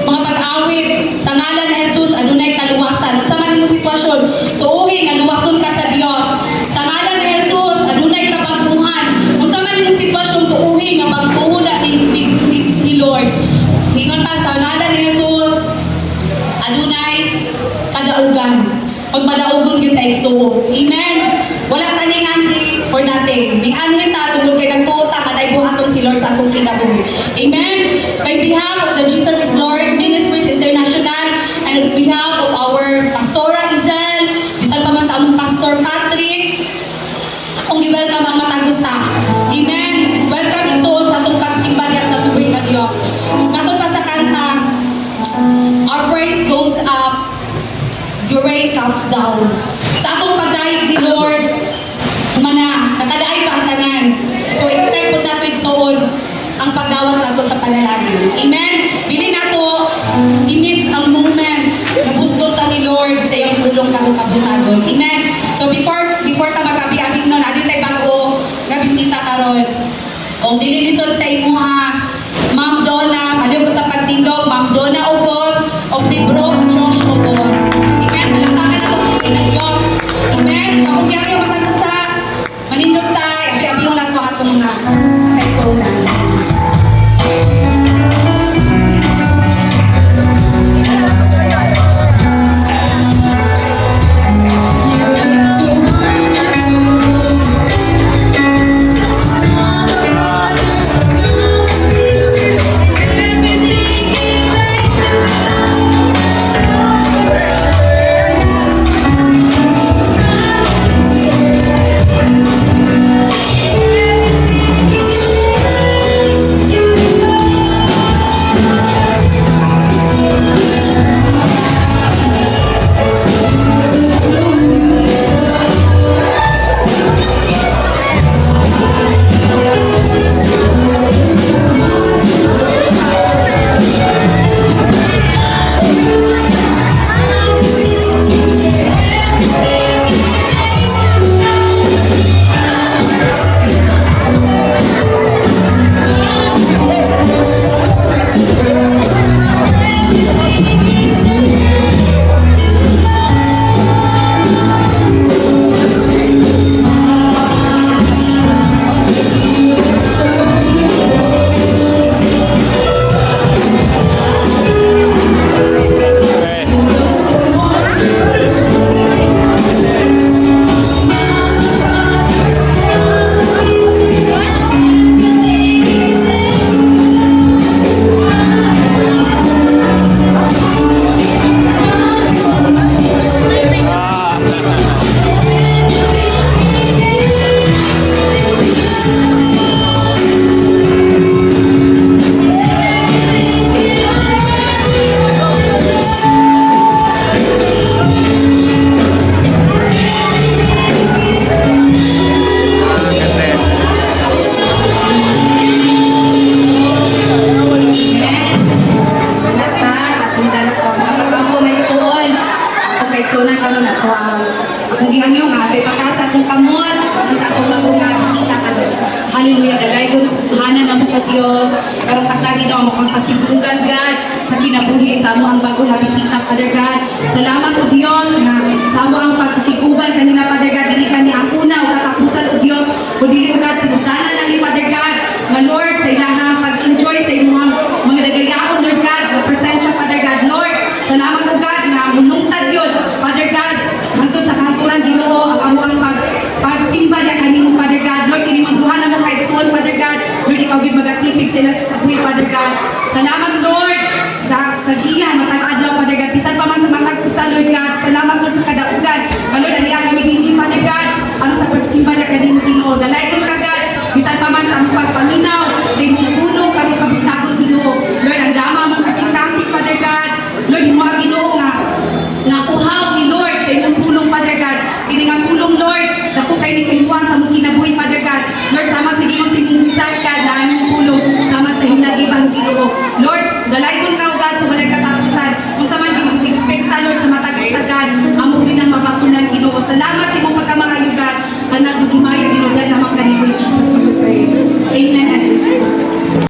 mga pag-awit sa ngalan ni Jesus adunay kaluwasan. Unsa man imong sitwasyon, tuuhi nga luwason ka sa Dios. Sa ngalan ni Jesus adunay kabagtuhan. Unsa man imong sitwasyon, tuuhi nga magtuo na ni Lord. Ingon pa sa ngalan ni Jesus adunay kadaugan. Pag madaugon gyud tay suo. Amen. Wala taning anhi for nothing. Ning anhi ta tungod kay nagtuo ta kaday buhaton si Lord sa atong kinabuhi. Amen. So in behalf of the Jesus is Lord Ministries International and on behalf of our Pastora Izel, bisan pa man sa among Pastor Patrick, akong gi-welcome ang matagusa. Amen. Welcome igsoon sa atong pagsimba diha sa tuboy nga Dios. Matod pa sa kanta, our praise goes up, your rain comes down. Sa atong pagdaig ni Lord, mana, nakadaig pa ang tanan. So expect po nato igsoon ang pagdawat nato sa panalangin. Amen? Dili nato i-miss ang moment na busgot ta ni Lord sa iyang pulong karong kabutagon. Amen? So before ta magabi-abi nun, adi tay bago nga bisita karon. Kung dili lisod sa imuha, Ma'am Donna, paliw ko sa pagtindog, Ma'am Donna Ogos, o ni Bro Josh Ogos. Amen? Palakpakan na ito ang tuwing ng Diyos. Amen? Sa kung kaya yung matagusa, manindog tayo, abi-abi yung nato at mga kaisonan. Hallelujah, dalay ko hanan ang mga Diyos. Karong tatagin na mo kang kasigugan, God, sa kinabuhi sa mo ang bago na bisita, Father God. Salamat o Diyos na sa mo ang pagkikuban kanina, Father God. Dili kani ang una o katapusan o Diyos. O dili o God, sinutanan na ni Father God. Nga Lord, sa ilahang pag-enjoy sa inyong mga nagayaon, Lord God, presensya, Father God. Lord, salamat o God na munungtad yun, Father God. Hantod sa kanturan, Ginoo, ang amo ang pagsimba niya kanimo, Father God. Lord, kini magduhan na mo kay Suon, Father God. Lord, ikaw gid magatipig sila katuwi, Father God. Salamat, Lord, sa diyan, matag adlaw, Father God. Bisan pa man sa matag usa, Lord God. Salamat, Lord, sa kadaugan. Lord, ani ang kami dinhi, Father God. Ano sa pagsimba niya kanimo, Ginoo. Dalayon ka, God. Bisan pa man sa among pagpaminaw, sa imong punong kami kabutagon, Ginoo. Lord, ang dama mong kasing-kasing, Father God. Lord, mo ang Ginoo nga uhaw ni Lord sa imong pulong, Father God. Kini nga pulong, Lord, dako kay ni kayuan sa mong kinabuhi, Father God. Lord, sama sa Ginoo sinunsan ka na imong pulong sama sa hinagibang Ginoo. Lord, dalayon ka, God, sa walay katapusan. Kung sa man yung expecta, Lord, sa matag-isa, God, amo ginang mapatunan, Ginoo. Salamat sa imong pagkamangayo, God. Anak ng himaya, Ginoo, dahil naman kanino, Jesus, we pray. Amen.